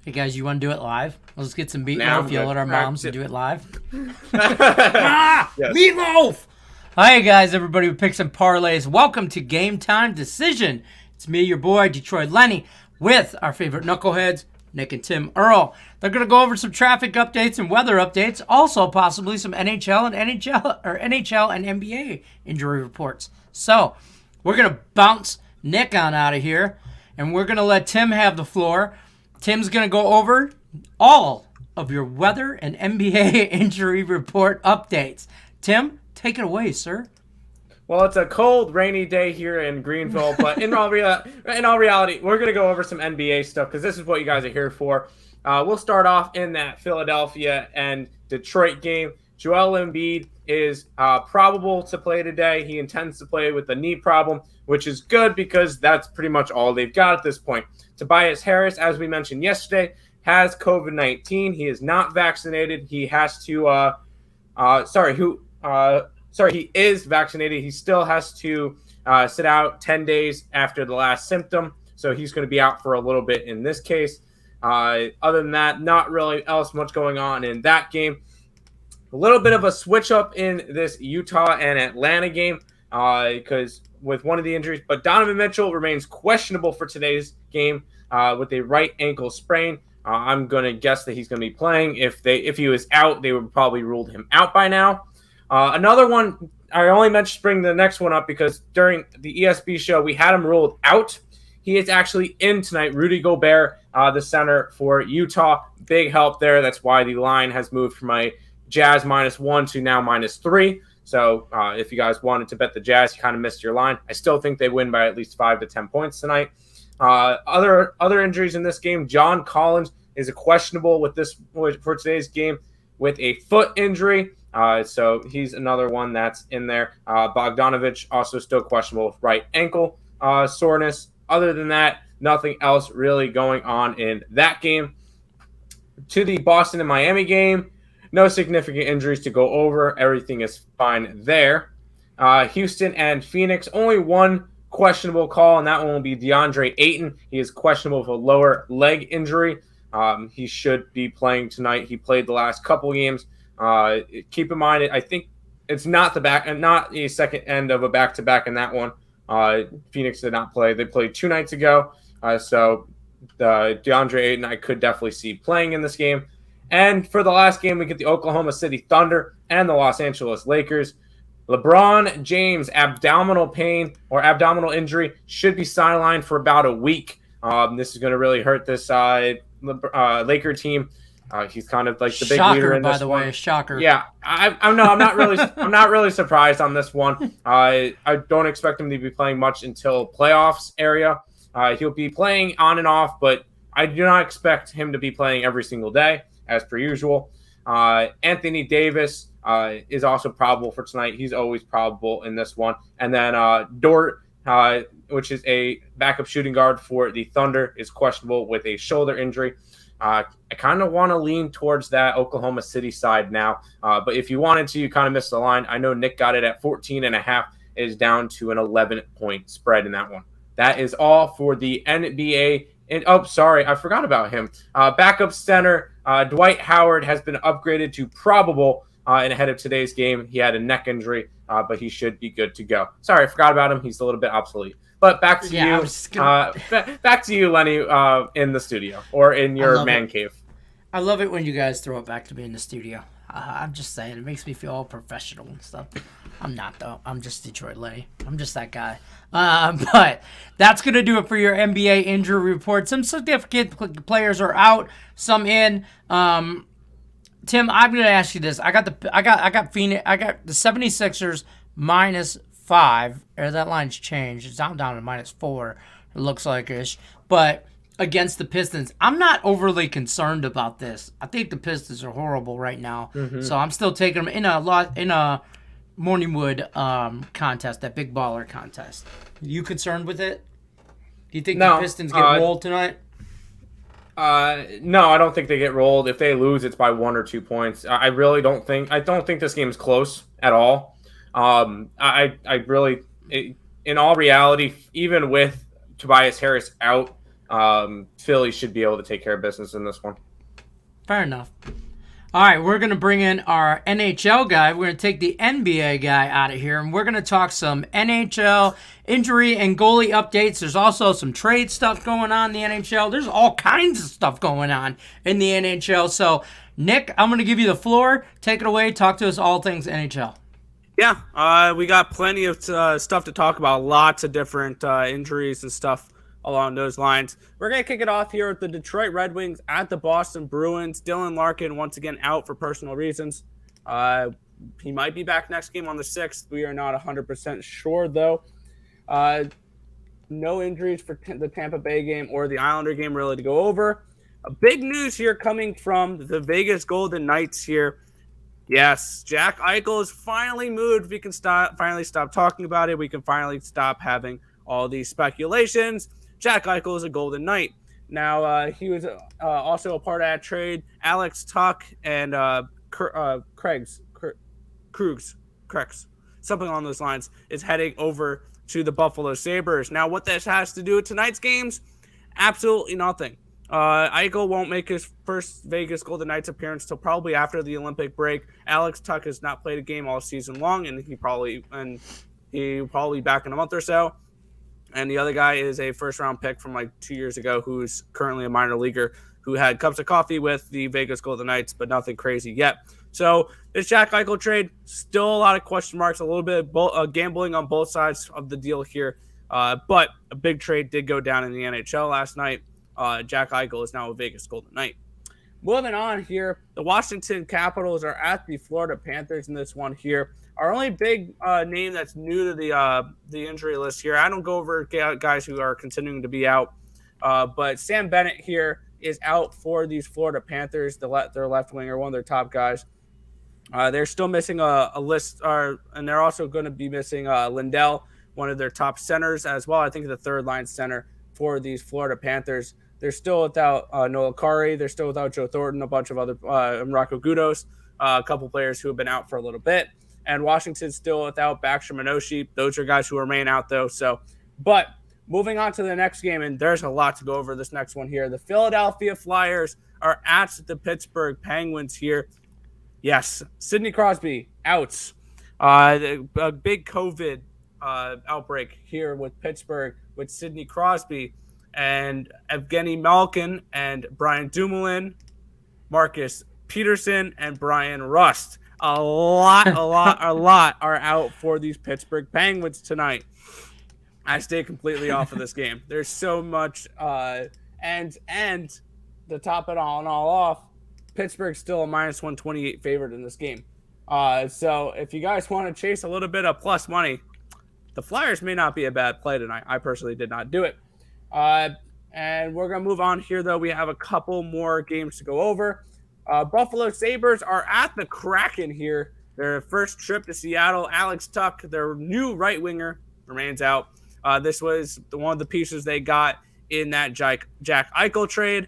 Hey guys, you want to do it live? Let's get some Now meatloaf. Yell at our moms and do it live. Yes. Meatloaf! Hi guys, everybody who picks some parlays. Welcome to Game Time Decision. It's me, your boy, Detroit Lenny, with our favorite knuckleheads, Nick and Tim Earl. They're going to go over some traffic updates and weather updates, also possibly some NHL and NBA injury reports. So, we're going to bounce Nick on out of here, and we're going to let Tim have the floor. Tim's going to go over all of your weather and NBA injury report updates. Tim, take it away, sir. Well, it's a cold, rainy day here in Greenville, but in all reality, we're going to go over some NBA stuff because this is what you guys are here for. We'll start off in that Philadelphia and Detroit game. Joel Embiid is probable to play today. He intends to play with a knee problem, which is good because that's pretty much all they've got at this point. Tobias Harris, as we mentioned yesterday, has COVID-19. He is not vaccinated. He has to he is vaccinated. He still has to sit out 10 days after the last symptom. So he's going to be out for a little bit in this case. Other than that, not really else much going on in that game. A little bit of a switch up in this Utah and Atlanta game because with one of the injuries. But Donovan Mitchell remains questionable for today's game with a right ankle sprain. I'm going to guess that he's going to be playing. If he was out, they would probably ruled him out by now. Another one, I only mentioned bring the next one up because during the ESB show, we had him ruled out. He is actually in tonight. Rudy Gobert, the center for Utah. Big help there. That's why the line has moved from a Jazz -1 to now -3. So if you guys wanted to bet the Jazz, you kind of missed your line. I still think they win by at least 5 to 10 points tonight. Other injuries in this game. John Collins is a questionable for today's game with a foot injury. So he's another one that's in there. Bogdanovich also still questionable with right ankle soreness. Other than that, nothing else really going on in that game. To the Boston and Miami game, no significant injuries to go over. Everything is fine there. Houston and Phoenix, only one questionable call, and that one will be Deandre Ayton. He is questionable with a lower leg injury. He should be playing tonight. He played the last couple games. Keep in mind, I think it's not the second end of a back-to-back in that one. Phoenix did not play. They played 2 nights ago. So DeAndre Ayton I could definitely see playing in this game. And for the last game, we get the Oklahoma City Thunder and the Los Angeles Lakers. LeBum James, abdominal pain or abdominal injury, should be sidelined for about a week. This is going to really hurt this Laker team. He's kind of like the big leader in this one. By the way, shocker. Yeah, I'm not really surprised on this one. I don't expect him to be playing much until playoffs area. He'll be playing on and off, but I do not expect him to be playing every single day as per usual. Anthony Davis is also probable for tonight. He's always probable in this one. And then Dort, which is a backup shooting guard for the Thunder, is questionable with a shoulder injury. I kind of want to lean towards that Oklahoma City side now. But if you wanted to, you kind of missed the line. I know Nick got it at 14.5. It is down to an 11-point spread in that one. That is all for the NBA. And I forgot about him. Backup center Dwight Howard has been upgraded to probable and ahead of today's game. He had a neck injury, but he should be good to go. Sorry, I forgot about him. He's a little bit obsolete. But back to you. Back to you, Lenny, in the studio or in your man cave. I love it when you guys throw it back to me in the studio. I'm just saying, it makes me feel all professional and stuff. I'm not, though. I'm just Detroit Lenny. I'm just that guy. But that's going to do it for your NBA injury report. Some significant players are out, some in. Tim, I'm going to ask you this. I got Phoenix. I got the 76ers -5. Or that line's changed. It's down to -4. It looks like ish. But against the Pistons, I'm not overly concerned about this. I think the Pistons are horrible right now. Mm-hmm. So I'm still taking them in a Morningwood contest, that big baller contest. Are you concerned with it? Do you think the Pistons get rolled tonight? No, I don't think they get rolled. If they lose, it's by 1 or 2 points. I don't think this game is close at all. In all reality, even with Tobias Harris out, Philly should be able to take care of business in this one. Fair enough. All right, we're going to bring in our NHL guy. We're going to take the NBA guy out of here, and we're going to talk some NHL injury and goalie updates. There's also some trade stuff going on in the NHL. There's all kinds of stuff going on in the NHL. So, Nick, I'm going to give you the floor. Take it away. Talk to us all things NHL. Yeah, we got plenty of stuff to talk about. Lots of different injuries and stuff along those lines. We're going to kick it off here with the Detroit Red Wings at the Boston Bruins. Dylan Larkin once again out for personal reasons. He might be back next game on the 6th. We are not 100% sure, though. No injuries for the Tampa Bay game or the Islander game really to go over. Big news here coming from the Vegas Golden Knights here. Yes, Jack Eichel is finally moved. We can finally stop talking about it. We can finally stop having all these speculations. Jack Eichel is a Golden Knight. Now, he was also a part of that trade. Alex Tuch and Krugs, something along those lines, is heading over to the Buffalo Sabres. Now, what this has to do with tonight's games? Absolutely nothing. Eichel won't make his first Vegas Golden Knights appearance till probably after the Olympic break. Alex Tuch has not played a game all season long, and he'll probably be back in a month or so. And the other guy is a first-round pick from like 2 years ago who's currently a minor leaguer who had cups of coffee with the Vegas Golden Knights, but nothing crazy yet. So this Jack Eichel trade, still a lot of question marks, a little bit of gambling on both sides of the deal here. But a big trade did go down in the NHL last night. Jack Eichel is now a Vegas Golden Knight. Moving on here, the Washington Capitals are at the Florida Panthers in this one here. Our only big name that's new to the injury list here, I don't go over guys who are continuing to be out, but Sam Bennett here is out for these Florida Panthers, their left winger, one of their top guys. They're still missing a list, and they're also going to be missing Lindell, one of their top centers as well. I think the third line center for these Florida Panthers. They're still without Noah Kari. They're still without Joe Thornton, a bunch of other Rocco Gudos, a couple players who have been out for a little bit. And Washington's still without Backstrom and Oshie. Those are guys who remain out, though. But moving on to the next game, and there's a lot to go over this next one here. The Philadelphia Flyers are at the Pittsburgh Penguins here. Yes, Sidney Crosby out. A big COVID outbreak here with Pittsburgh with Sidney Crosby and Evgeny Malkin and Brian Dumoulin, Marcus Peterson, and Brian Rust. A lot are out for these Pittsburgh Penguins tonight. I stay completely off of this game. There's so much, and to top it all off, Pittsburgh's still a minus 128 favorite in this game. So if you guys want to chase a little bit of plus money, the Flyers may not be a bad play tonight. I personally did not do it. And we're going to move on here, though. We have a couple more games to go over. Buffalo Sabres are at the Kraken here. Their first trip to Seattle. Alex Tuch, their new right winger, remains out. This was one of the pieces they got in that Jack Eichel trade.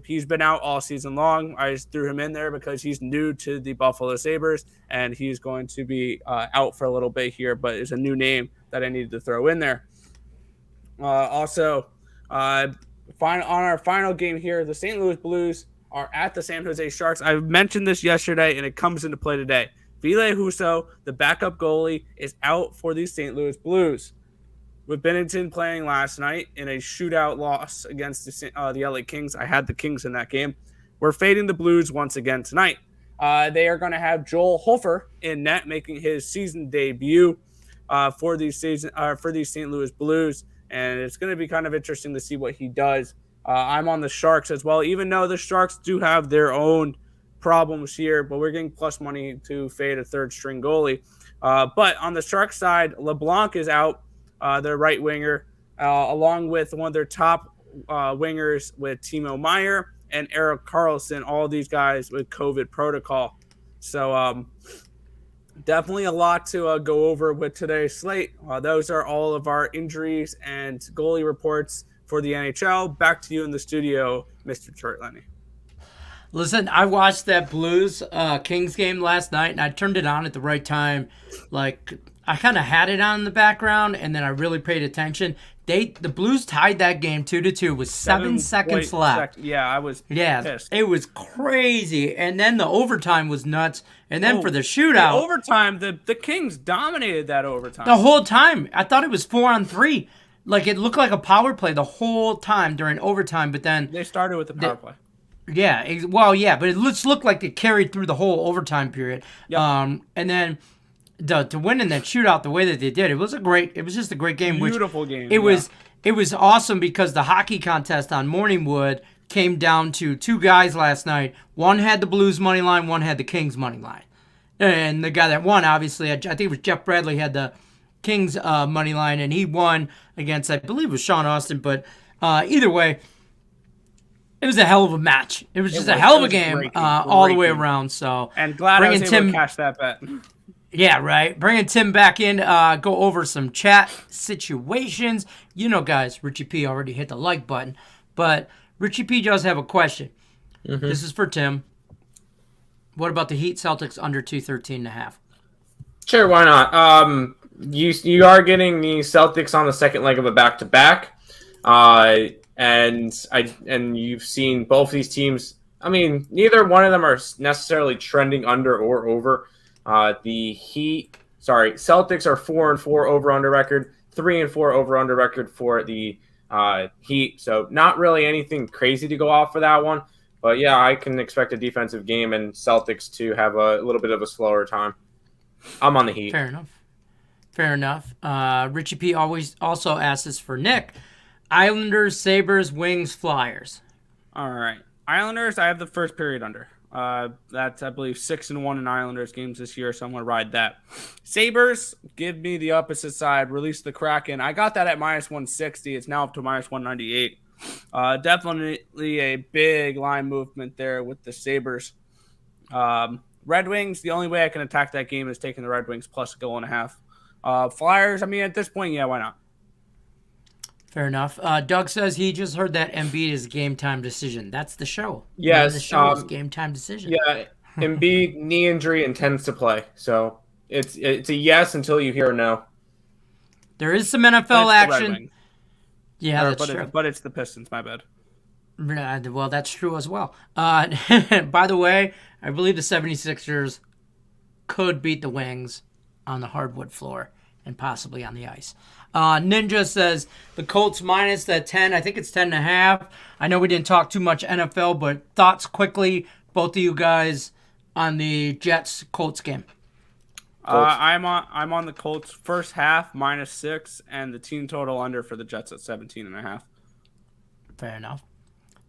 He's been out all season long. I just threw him in there because he's new to the Buffalo Sabres, and he's going to be out for a little bit here, but it's a new name that I needed to throw in there. On our final game here, the St. Louis Blues are at the San Jose Sharks. I mentioned this yesterday, and it comes into play today. Ville Husso, the backup goalie, is out for the St. Louis Blues. With Binnington playing last night in a shootout loss against the LA Kings. I had the Kings in that game. We're fading the Blues once again tonight. They are going to have Joel Hofer in net, making his season debut for these St. Louis Blues. And it's going to be kind of interesting to see what he does. I'm on the Sharks as well, even though the Sharks do have their own problems here, but we're getting plus money to fade a third-string goalie. But on the Sharks side, LeBlanc is out, their right winger, along with one of their top wingers with Timo Meyer and Erik Karlsson, all these guys with COVID protocol. So definitely a lot to go over with today's slate. Those are all of our injuries and goalie reports for the NHL. Back to you in the studio, Mr. Detroit Lenny. Listen, I watched that Blues Kings game last night, and I turned it on at the right time. Like, I kind of had it on in the background, and then I really paid attention. The Blues tied that game 2-2 with 7 seconds left. Yeah, I was pissed. It was crazy. And then the overtime was nuts. And then for the shootout. The overtime, the Kings dominated that overtime. The whole time. I thought it was 4-on-3. Like, it looked like a power play the whole time during overtime, but then... They started with the power play. Yeah, but it looked like it carried through the whole overtime period. Yep. And then to win in that shootout the way that they did, it was just a great game. Beautiful game. It was awesome because the hockey contest on Morningwood came down to two guys last night. One had the Blues money line, one had the Kings money line. And the guy that won, obviously, I think it was Jeff Bradley, had the Kings money line, and he won against, I believe it was Sean Austin, but either way, it was a hell of a match. It was just a hell of a game all the way around. So, and glad I was able to cash that bet. Yeah, right. Bringing Tim back in, go over some chat situations. You know, guys, Richie P already hit the like button, but Richie P does have a question. Mm-hmm. This is for Tim. What about the Heat Celtics under 213.5? Sure, why not? You are getting the Celtics on the second leg of a back-to-back, and you've seen both these teams. I mean, neither one of them are necessarily trending under or over. The Celtics are 4-4 over/under record, 3-4 over/under record for the Heat. So not really anything crazy to go off for that one. But yeah, I can expect a defensive game and Celtics to have a little bit of a slower time. I'm on the Heat. Fair enough. Richie P also asks us for Nick. Islanders, Sabres, Wings, Flyers. All right. Islanders, I have the first period under. That's, I believe, 6-1 in Islanders games this year, so I'm going to ride that. Sabres, give me the opposite side. Release the Kraken. I got that at -160. It's now up to -198. Definitely a big line movement there with the Sabres. Red Wings, the only way I can attack that game is taking the Red Wings plus a goal and a half. Flyers, I mean, at this point, yeah, why not? Fair enough. Doug says he just heard that Embiid is game time decision. That's the show. Yes. The show is game time decision. Yeah, Embiid, knee injury, intends to play. So it's a yes until you hear a no. There is some NFL action. Yeah, that's true. But it's the Pistons, my bad. Well, that's true as well. By the way, I believe the 76ers could beat the Wings on the hardwood floor and possibly on the ice. Ninja says the Colts minus that 10. I think it's 10.5. I know we didn't talk too much NFL, but thoughts quickly, both of you guys, on the Jets-Colts game. I'm on the Colts first half -6 and the team total under for the Jets at 17.5. Fair enough.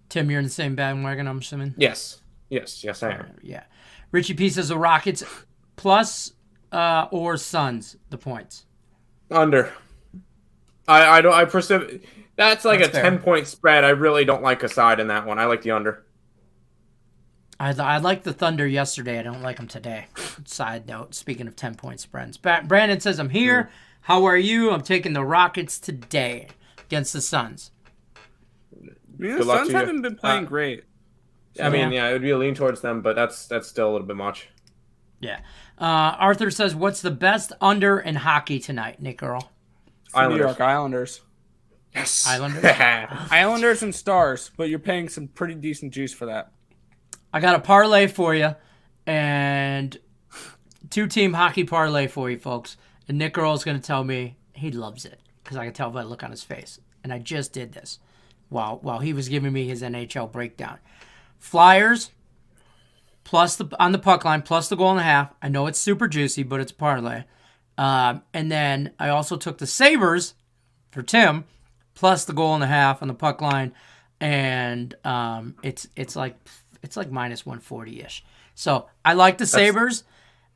Tim, you're in the same bandwagon, I'm assuming? Yes, I am. Yeah. Richie P says the Rockets plus or Suns, the points. Under. That's like a 10-point spread. I really don't like a side in that one. I like the under. I liked the Thunder yesterday. I don't like them today. Side note, speaking of 10-point spreads. Brandon says, I'm here. How are you? I'm taking the Rockets today against the Suns. Yeah, the Suns haven't been playing great. So, I mean, it would be a lean towards them, but that's still a little bit much. Yeah. Arthur says, what's the best under in hockey tonight, Nick Earl? New York Islanders. Yes. Islanders? Islanders and Stars, but you're paying some pretty decent juice for that. I got a parlay for you, and 2-team hockey parlay for you, folks. And Nick Earl is going to tell me he loves it, because I can tell by the look on his face. And I just did this while he was giving me his NHL breakdown. Flyers plus on the puck line, plus the goal and a half. I know it's super juicy, but it's parlay. And then I also took the Sabres for Tim, plus the goal and a half on the puck line, and it's like -140-ish. So I like the Sabres.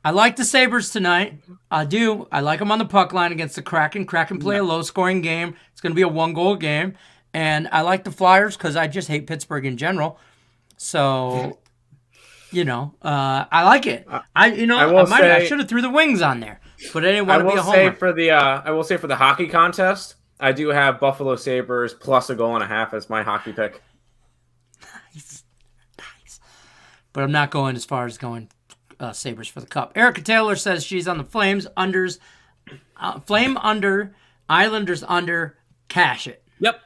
I like the Sabres tonight. I do. I like them on the puck line against the Kraken. Kraken play a low-scoring game. It's going to be a one-goal game. And I like the Flyers because I just hate Pittsburgh in general. So, I like it. I should have threw the Wings on there, but I didn't want to be a homer. I will say for the hockey contest, I do have Buffalo Sabres plus a goal and a half as my hockey pick. Nice. But I'm not going as far as going Sabres for the cup. Erica Taylor says she's on the Flames unders, Flame under, Islanders under, cash it. Yep.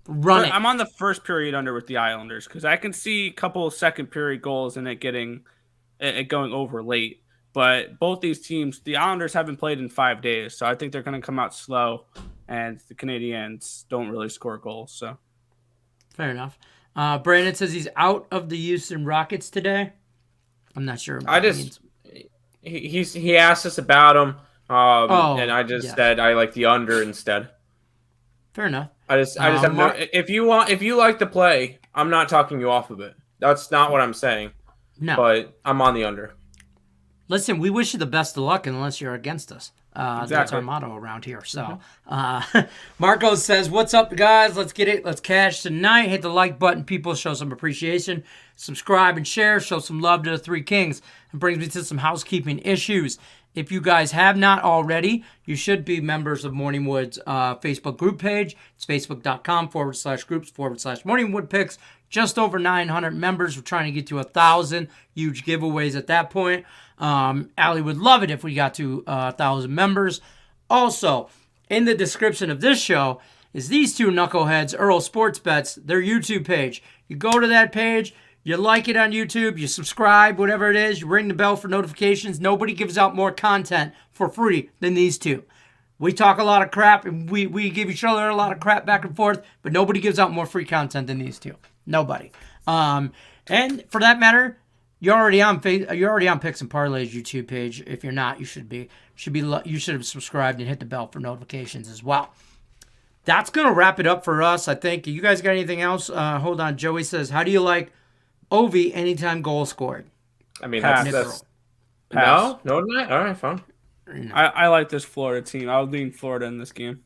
Run it. I'm on the first period under with the Islanders because I can see a couple of second period goals and it going over late. But both these teams, the Islanders haven't played in 5 days, so I think they're going to come out slow, and the Canadiens don't really score goals. So fair enough. Brandon says he's out of the Houston Rockets today. I'm not sure. He asked us about him, and I just said I like the under instead. Fair enough. I just have no. If you like the play, I'm not talking you off of it. That's not what I'm saying. No, but I'm on the under. Listen, we wish you the best of luck unless you're against us. Exactly. That's our motto around here. So, Marco says, "What's up, guys? Let's get it. Let's cash tonight. Hit the like button, people. Show some appreciation. Subscribe and share. Show some love to the Three Kings." It brings me to some housekeeping issues. If you guys have not already, you should be members of Morningwood's Facebook group page. It's facebook.com/groups/Morningwood Picks. Just over 900 members. We're trying to get to 1,000. Huge giveaways at that point. Allie would love it if we got to 1,000 members. Also, in the description of this show is these two knuckleheads, Earl Sports Bets, their YouTube page. You go to that page, you like it on YouTube, you subscribe, whatever it is, you ring the bell for notifications. Nobody gives out more content for free than these two. We talk a lot of crap, and we give each other a lot of crap back and forth, but nobody gives out more free content than these two. Nobody. And for that matter, you're already on Picks and Parlays YouTube page. If you're not, you should be. You should have subscribed and hit the bell for notifications as well. That's gonna wrap it up for us, I think. You guys got anything else? Hold on. Joey says, "How do you like Ovi anytime goal scored?" I mean, Pass. that's Pass. no, all right, fine. I like this Florida team. I'll lean Florida in this game.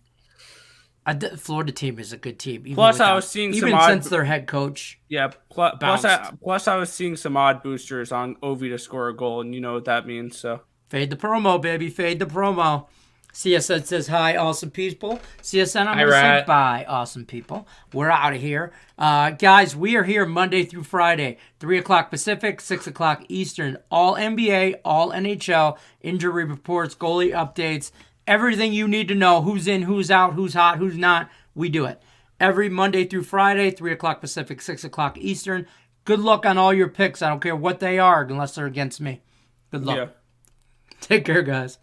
Florida team is a good team. Plus, I was seeing some since their head coach. Yeah. Plus, I was seeing some odd boosters on Ovi to score a goal, and you know what that means. So fade the promo, baby. Fade the promo. CSN says hi, awesome people. CSN, I'm going to say bye, awesome people. We're out of here. Guys, we are here Monday through Friday, 3 o'clock Pacific, 6 o'clock Eastern. All NBA, all NHL, injury reports, goalie updates, everything you need to know. Who's in, who's out, who's hot, who's not. We do it. Every Monday through Friday, 3 o'clock Pacific, 6 o'clock Eastern. Good luck on all your picks. I don't care what they are unless they're against me. Good luck. Yeah. Take care, guys.